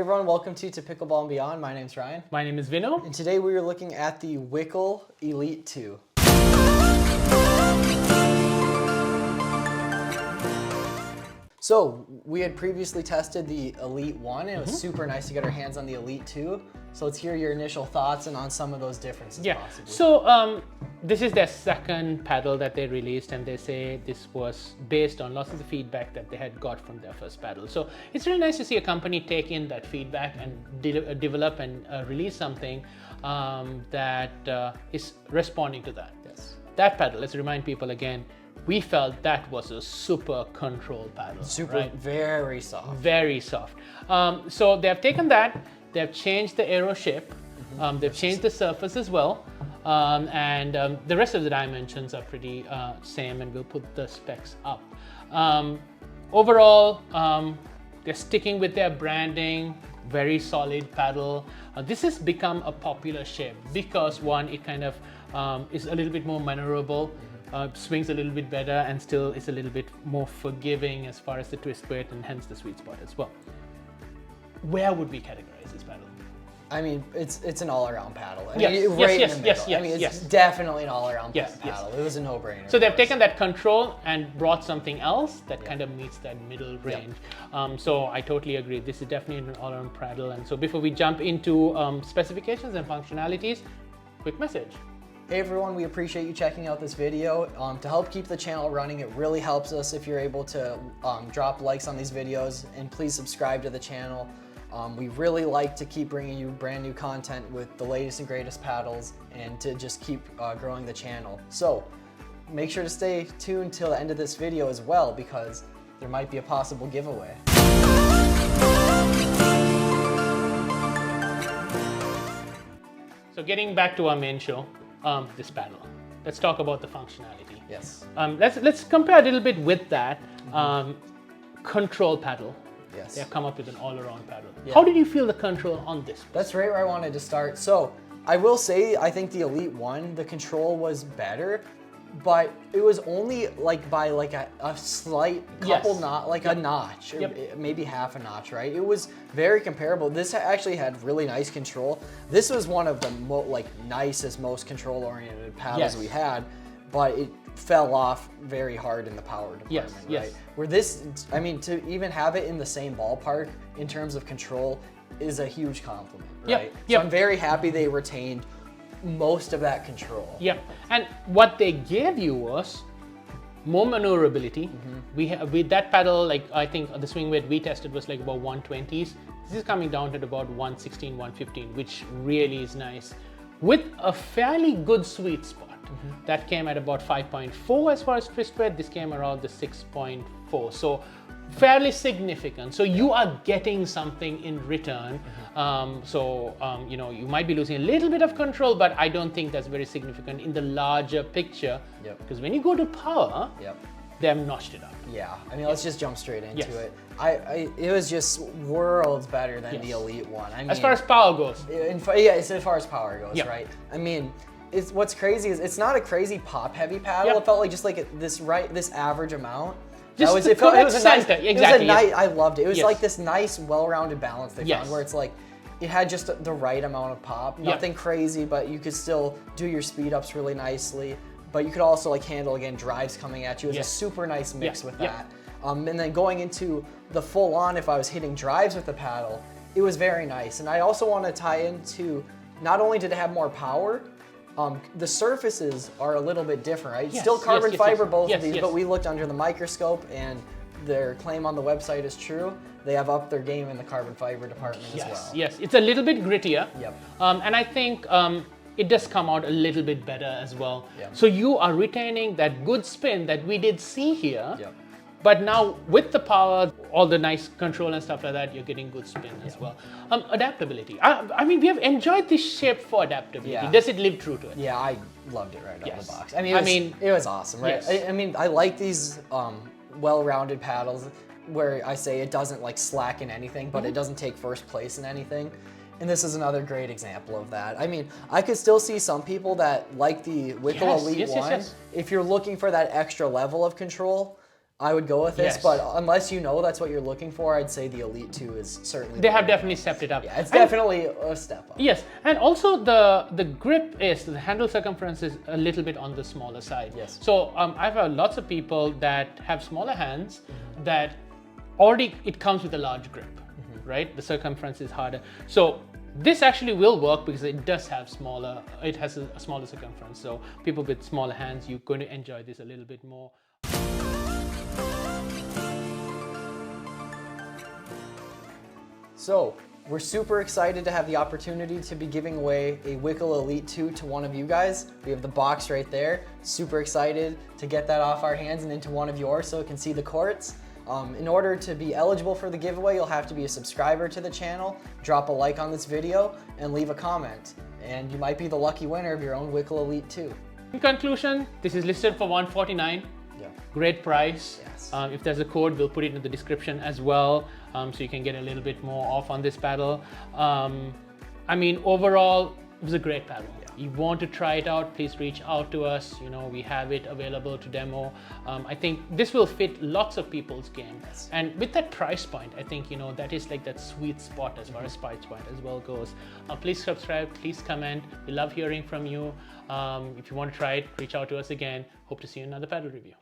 everyone, welcome to Pickleball and Beyond. My name's Ryan. My name is Vino. And today we are looking at the Wickle Elite 2. So we had previously tested the Elite 1 and it was super nice to get our hands on the Elite 2. So let's hear your initial thoughts and on some of those differences possibly. So this is their second paddle that they released, and they say this was based on lots of the feedback that they had got from their first paddle. So it's really nice to see a company take in that feedback and develop and release something that is responding to that. Yes. That paddle, let's remind people again, we felt that was a super control paddle. Super, right? very soft. Very soft. So they have taken that, they have changed the aero shape, they've changed the surface as well, and the rest of the dimensions are pretty same, and we'll put the specs up. Overall, they're sticking with their branding, very solid paddle. This has become a popular shape because one, it kind of is a little bit more maneuverable, swings a little bit better, and still is a little bit more forgiving as far as the twist weight, and hence the sweet spot as well. Where would we categorize this paddle? I mean, it's an all-around paddle. I Yes, mean, yes, right yes, in the yes, middle. I mean, it's yes. definitely an all-around Yes, paddle. It was a no-brainer. So they've taken that control and brought something else that kind of meets that middle range. So I totally agree. This is definitely an all-around paddle. And so before we jump into specifications and functionalities, quick message. Hey everyone, we appreciate you checking out this video. To help keep the channel running, it really helps us if you're able to drop likes on these videos, and please subscribe to the channel. We really like to keep bringing you brand new content with the latest and greatest paddles, and to just keep growing the channel. So make sure to stay tuned till the end of this video as well, because there might be a possible giveaway. So getting back to our main show, this paddle. Let's talk about the functionality. Yes. Let's compare a little bit with that. Control paddle. Yes. They have come up with an all-around paddle. Yeah. How did you feel the control on this? That's right where I wanted to start. So I will say, I think the Elite 1, the control was better, but it was only like by like a slight couple a notch, or maybe half a notch, right? It was very comparable. This actually had really nice control. This was one of the nicest, most control-oriented paddles we had, but it fell off very hard in the power department, right? Yes. Where this, I mean, to even have it in the same ballpark in terms of control is a huge compliment, right? So I'm very happy they retained most of that control. Yeah, and what they gave you was more maneuverability. With that paddle, like I think the swing weight we tested was like about 120s. This is coming down to about 116, 115, which really is nice. With a fairly good sweet spot. That came at about 5.4 as far as twist weight. This came around the 6.4. So fairly significant. So you are getting something in return. You know, you might be losing a little bit of control, but I don't think that's very significant in the larger picture. Because when you go to power, they have notched it up. Yeah, I mean, let's just jump straight into it. It was just worlds better than the Elite 1. I mean, as far as power goes. As far as power goes, right? I mean, what's crazy is it's not a crazy pop-heavy paddle. It felt like just like this average amount. Just it was a nice, exactly. I loved it. It was like this nice, well-rounded balance they found, where it's like it had just the right amount of pop. Nothing crazy, but you could still do your speed ups really nicely. But you could also like handle again drives coming at you. It was a super nice mix with that. And then going into the full-on, if I was hitting drives with the paddle, it was very nice. And I also want to tie into, not only did it have more power, the surfaces are a little bit different, right? Still carbon fiber, both of these, but we looked under the microscope and their claim on the website is true. They have upped their game in the carbon fiber department as well. Yes, it's a little bit grittier. And I think it does come out a little bit better as well. So you are retaining that good spin that we did see here. But now with the power, all the nice control and stuff like that, you're getting good spin as well. Adaptability. I mean, we have enjoyed this shape for adaptability. Does it live true to it? Yeah, I loved it right out of the box. I mean, it was awesome, right? I mean, I like these well-rounded paddles where I say it doesn't like slacken anything, but it doesn't take first place in anything. And this is another great example of that. I mean, I could still see some people that like the Wickle Elite 1. If you're looking for that extra level of control, I would go with this, Yes. but unless you know that's what you're looking for, I'd say the Elite 2 is certainly. They have definitely stepped it up. Yeah, it's definitely a step up. Yes, and also the grip is, the handle circumference is a little bit on the smaller side. Yes. So I've had lots of people that have smaller hands that already, it comes with a large grip, right? The circumference is harder. So this actually will work because it does have smaller, it has a smaller circumference. So people with smaller hands, you're going to enjoy this a little bit more. So we're super excited to have the opportunity to be giving away a Wickle Elite 2 to one of you guys. We have the box right there. Super excited to get that off our hands and into one of yours so it can see the courts. In order to be eligible for the giveaway, you'll have to be a subscriber to the channel, drop a like on this video, and leave a comment. And you might be the lucky winner of your own Wickle Elite 2. In conclusion, this is listed for $149. Great price. Yes. If there's a code, we'll put it in the description as well, so you can get a little bit more off on this paddle. I mean, overall, it was a great paddle. Yeah. You want to try it out, please reach out to us. You know, we have it available to demo. I think this will fit lots of people's game. Yes. And with that price point, I think, you know, that is like that sweet spot as far as price point as well goes. Please subscribe, please comment. We love hearing from you. If you want to try it, reach out to us again. Hope to see you in another paddle review.